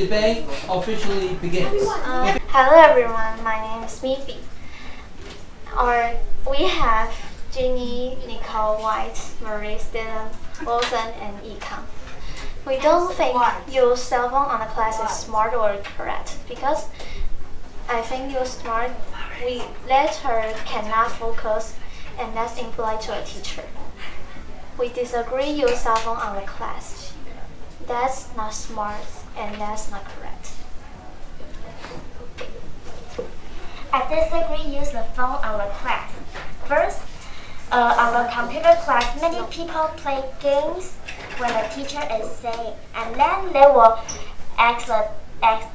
debate officially begins. Hello everyone, my name is Miffy. We have Ginny, Nicole, White, Marie, Dylan, Wilson, and Econ. We don't think use cell phone on the class is smart or correct because I think use smart, we later cannot focus and that's implied to a teacher. We disagree use cell phone on the class. That's not smart and that's not correct. I disagree use the phone on the class. First, on the computer class, many people play games when the teacher is saying, and then they will ask the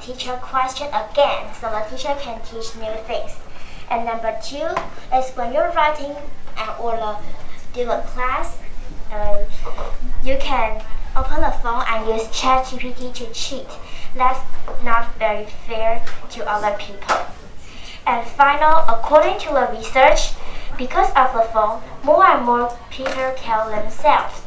teacher question again, so the teacher can teach new things. And number two is when you're writing or do a class, you can open the phone and use ChatGPT to cheat. That's not very fair to other people. And final, according to the research, because of the phone, more and more people kill themselves.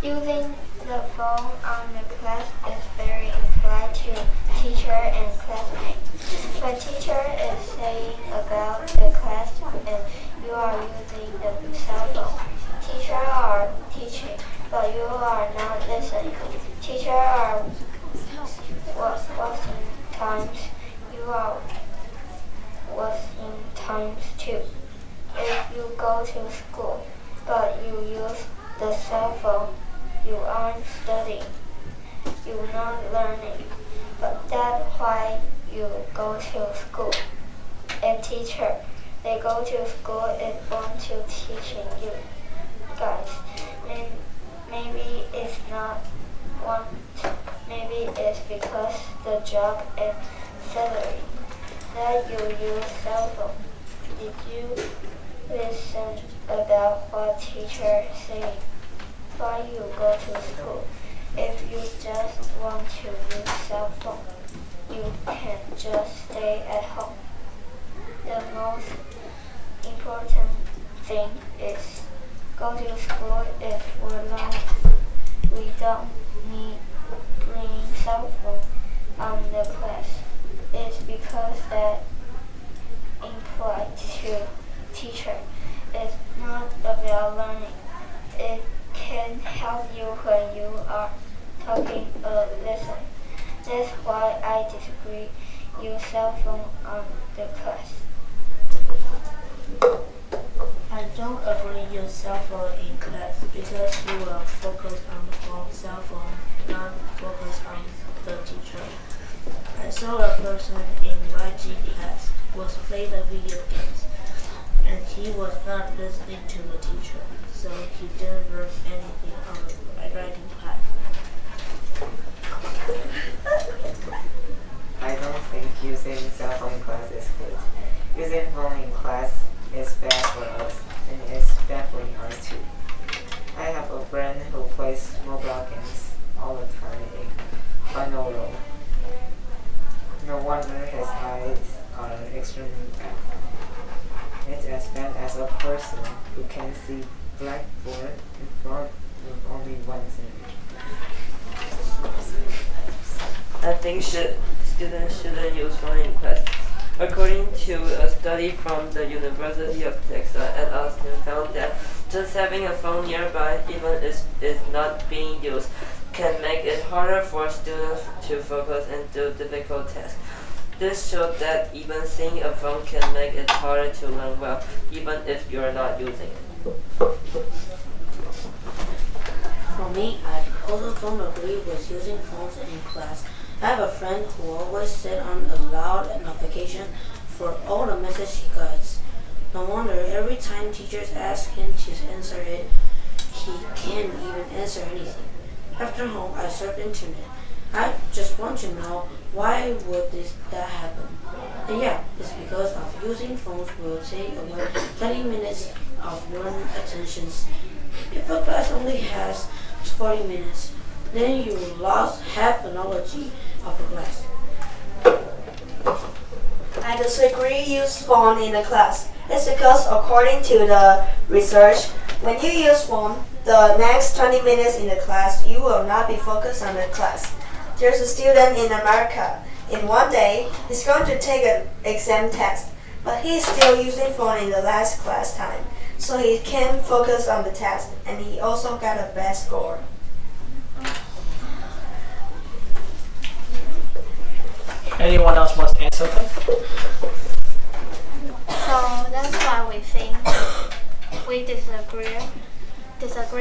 Using the phone on the class is very implied to teacher and classmates. When teacher is saying about the class and you are using the cell phone, teacher are teaching, but you are not listening. Teacher are wasting times. You are wasting times too. If you go to school, but you use the cell phone, you aren't studying. You're not learning. But that's why you go to school. And teacher, they go to school and want to teaching you guys. Maybe it's not want. Maybe it's because the job and salary that you use cell phone. Did you listen about what teacher saying? Why you go to school? If you just want to use cell phone, you can just stay at home. The most important thing is go to school if we're learning. We don't need bring cell phone on the class. It's because that implies to teacher. It's not about learning. It can help you when you are talking or listen. That's why I disagree use cell phone on the class. I don't agree use cell phone in class because you will focus on the cell phone, not focus on the teacher. I saw a person in YG class was playing the video games and he was not listening to the teacher, so he didn't learn anything on the writing class. I don't think using cell phone in class is good. Using phone in class is bad for us, and it's bad for us too. I have a friend who plays mobile games all the time in final row. No wonder his eyes are extremely bad. It's as bad as a person who can see blackboard in front with only one finger. I think students shouldn't use phone in class. According to a study from the University of Texas at Austin found that just having a phone nearby, even if it's not being used, can make it harder for students to focus and do difficult tasks. This showed that even seeing a phone can make it harder to learn well, even if you're not using it. For me, I also don't agree with using phones in class. I have a friend who always set on a loud notification for all the messages he gets. No wonder every time teachers ask him to answer it, he can't even answer anything. After home, I surfed internet. I just want to know why would that happen. And yeah, it's because of using phones will take away 20 minutes of your attentions. If a class only has 40 minutes, then you lost half the knowledge of the class. I disagree use phone in the class. It's because according to the research, when you use phone, the next 20 minutes in the class, you will not be focused on the class. There's a student in America. In one day, he's going to take an exam test, but he's still using phone in the last class time, so he can't focus on the test, and he also got a bad score. Anyone else wants to add something? So that's why we think we disagree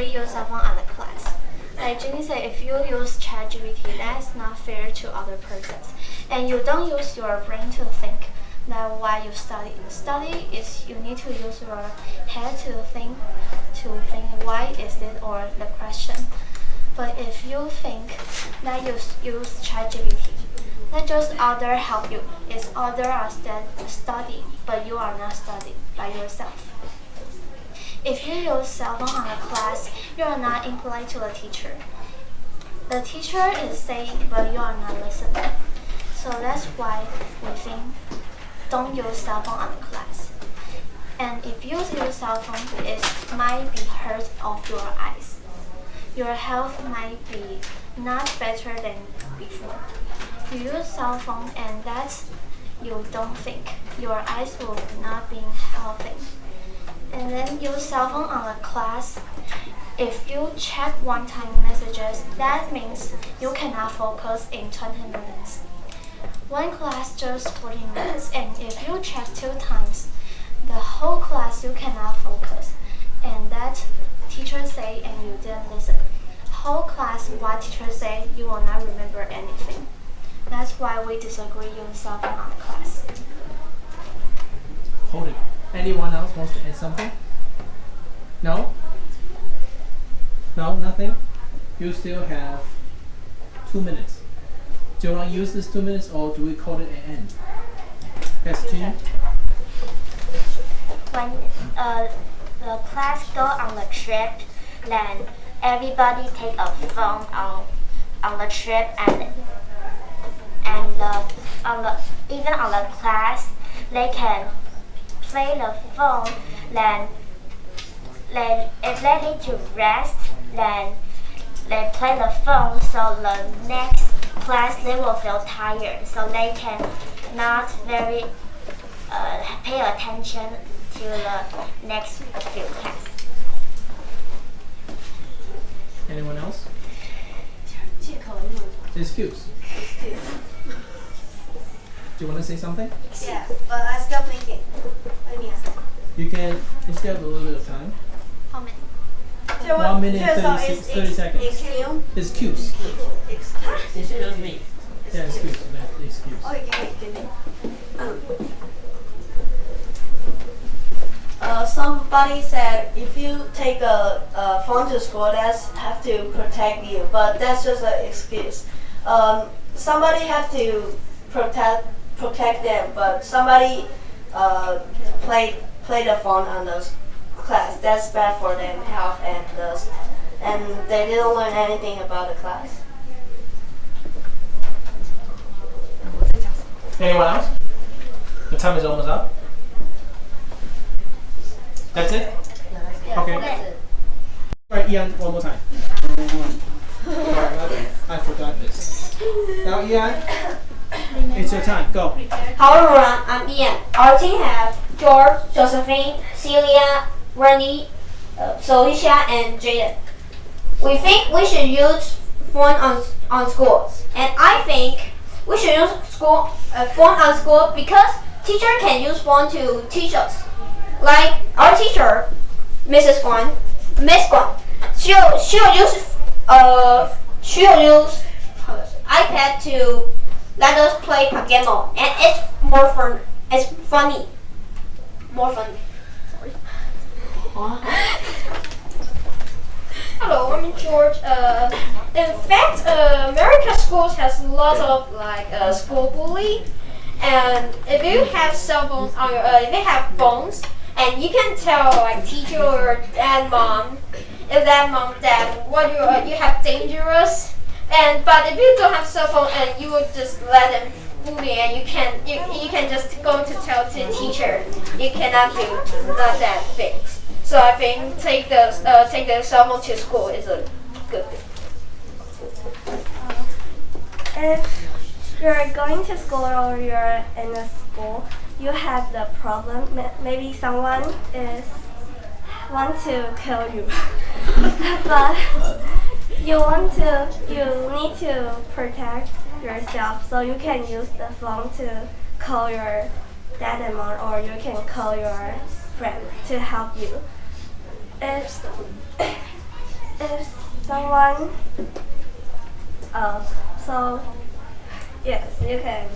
use cell phone on the class. Like Jenny said, if you use ChatGPT, that's not fair to other persons. And you don't use your brain to think. That's why you study. Study is you need to use your head to think why is it or the question. But if you think that you use ChatGPT, that just other help you. It's other are study, but you are not studying by yourself. If you use cell phone on a class, you are not impolite to the teacher. The teacher is saying, but you are not listening. So that's why we think don't use cell phone on the class. And if you use cell phone, it might be hurt of your eyes. Your health might be not better than before. You use cell phone and that you don't think. Your eyes will not be healthy. And then use cell phone on a class. If you check one-time messages, that means you cannot focus in 20 minutes. One class just 40 minutes, and if you check 2 times, the whole class you cannot focus. And that teacher say and you didn't listen. Whole class what teacher say, you will not remember anything. That's why we disagree using cell phone on the class. Hold it. Anyone else wants to add something? No? No, nothing? You still have 2 minutes. Do you want to use this 2 minutes or do we call it an end? Yes, Jean? When the class go on the trip, then everybody take a phone on the trip and even on the class they can play the phone. Then if they need to rest, then they play the phone. So the next class they will feel tired, so they can not very pay attention to the next few classes. Anyone else? Excuse. Do you want to say something? Yeah, but I'm still thinking. Let me ask. You still have a little bit of time. How many? 1 minute and 30 seconds. Excuse. Excuse me. Yeah, excuse. Excuse. Okay, give me. Somebody said if you take a phone to school, that's have to protect you, but that's just an excuse. Somebody have to protect them, but somebody play the phone on the class. That's bad for them health and they didn't learn anything about the class. Anyone else? The time is almost up. That's it? Okay. Alright, Ian, one more time. I forgot this. Now, Ian, it's your time. Go. Hello everyone, I'm Ian. Our team has George, Josephine, Celia, Randy, Solicia, and Jaden. We think we should use phone on schools, and I think we should use phone on school because teacher can use phone to teach us. Like our teacher, Miss Guan, she'll use iPad to let us play Pokemon, and it's more fun. It's funny, more funny. Sorry. Hello, I'm George. In fact, American schools has lots of school bully, and if you have cell phones on your, if they have phones, and you can tell like teacher or dad, mom, if that mom, dad, what you have dangerous, but if you don't have cell phone and you would just let them bully, and you can just go to tell to teacher, you cannot do not that things. So I think take the cell phone to school is a good thing. If you're going to school or you're in a school, you have the problem. Maybe someone is want to kill you, but you need to protect yourself. So you can use the phone to call your dad and mom, or you can call your friend to help you. If someone so yes, you can.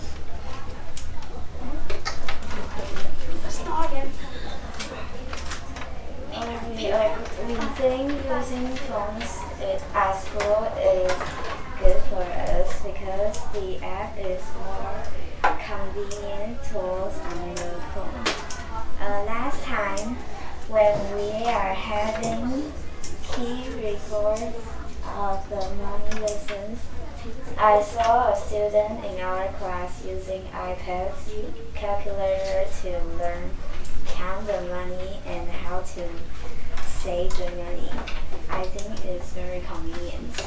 We think using phones at school is good for us because the app is more convenient tools on the phone. Last time, when we are having key reports of the money lessons, I saw a student in our class using iPad's calculator to learn count the money and how to save the money. I think it's very convenient.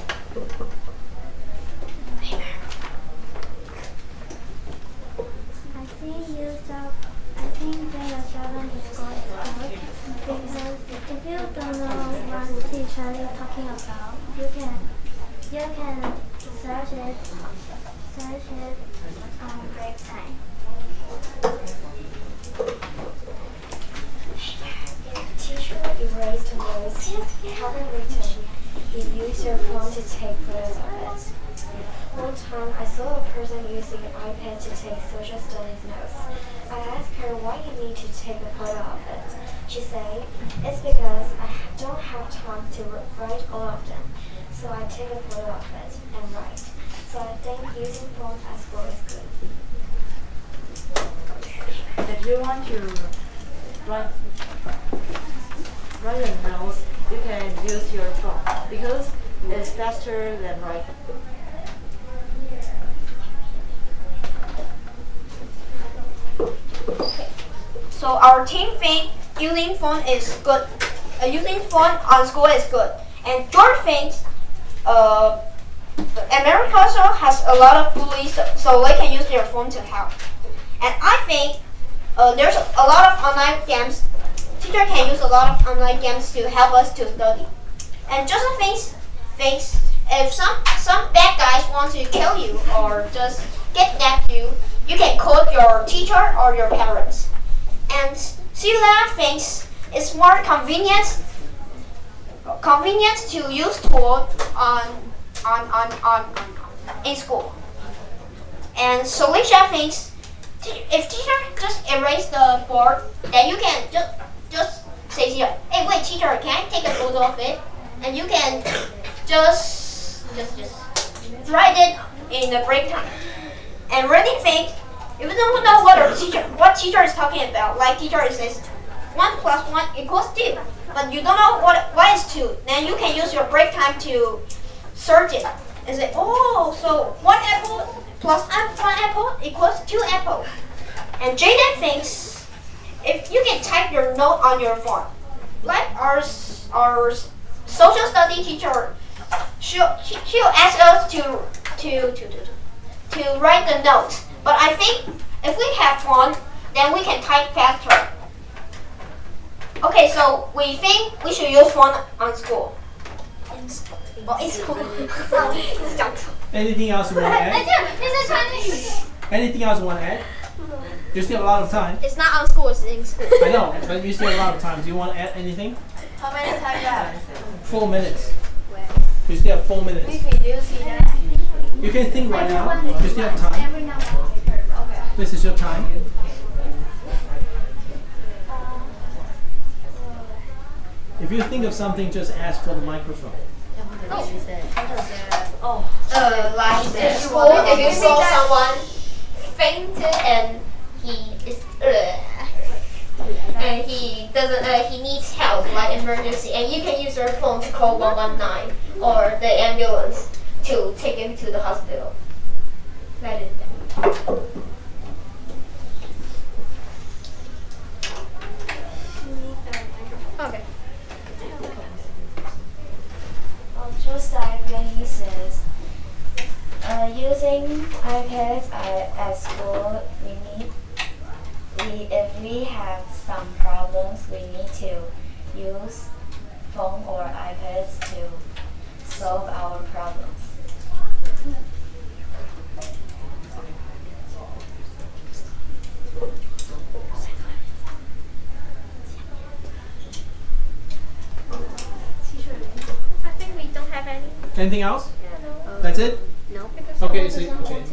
I think that a seven is good because if you don't know what the teacher is talking about, you can search it on break time. If teacher erased notes, haven't written, you use your phone to take photos of it. One time, I saw a person using an iPad to take social studies notes. I asked her why you need to take a photo of it. She said, it's because I don't have time to write all of them, so I take a photo of it and write. So I think using phone at school is good. If you want to write a note, you can use your phone because it's faster than writing. So our team think using phone is good. Using phone on school is good. And George thinks America also has a lot of bullies, so they can use their phone to help. And I think there's a lot of online games. Teacher can use a lot of online games to help us to study. And Joseph thinks if some bad guys want to kill you or just kidnap you, you can call your teacher or your parents. And Celia thinks it's more convenient to use tool in school. And Solisha thinks if teacher just erase the board, then you can just say here, hey wait teacher, can I take a photo of it? And you can just write it in the break time. And Rennie thinks if you don't know what teacher is talking about, like teacher says 1 plus 1 equals 2, but you don't know what is 2, then you can use your break time to search it and say, oh, so 1 apple plus 1 apple equals 2 apples. And Jaden thinks if you can type your note on your phone, like our social study teacher, she'll ask us to write the notes. But I think if we have phone, then we can type faster. Okay, so we think we should use phone on school. In school. Well, in school. Anything else you want to add? Anything else you want to add? You still have a lot of time. It's not on school, it's in school. I know, but you still have a lot of time. Do you want to add anything? How many times that? 4 minutes. You still have 4 minutes. Do you see that? You can think right now. You still have time. This is your time. If you think of something, just ask for the microphone. Like in school, if you saw someone fainted and he needs help, like emergency, and you can use your phone to call 119 or the ambulance to take him to the hospital. That is that. Okay. iPads are at school. If we have some problems, we need to use phone or iPads to solve our problems. I think we don't have any. Anything else? Yeah, no. That's it? No. Okay, so okay.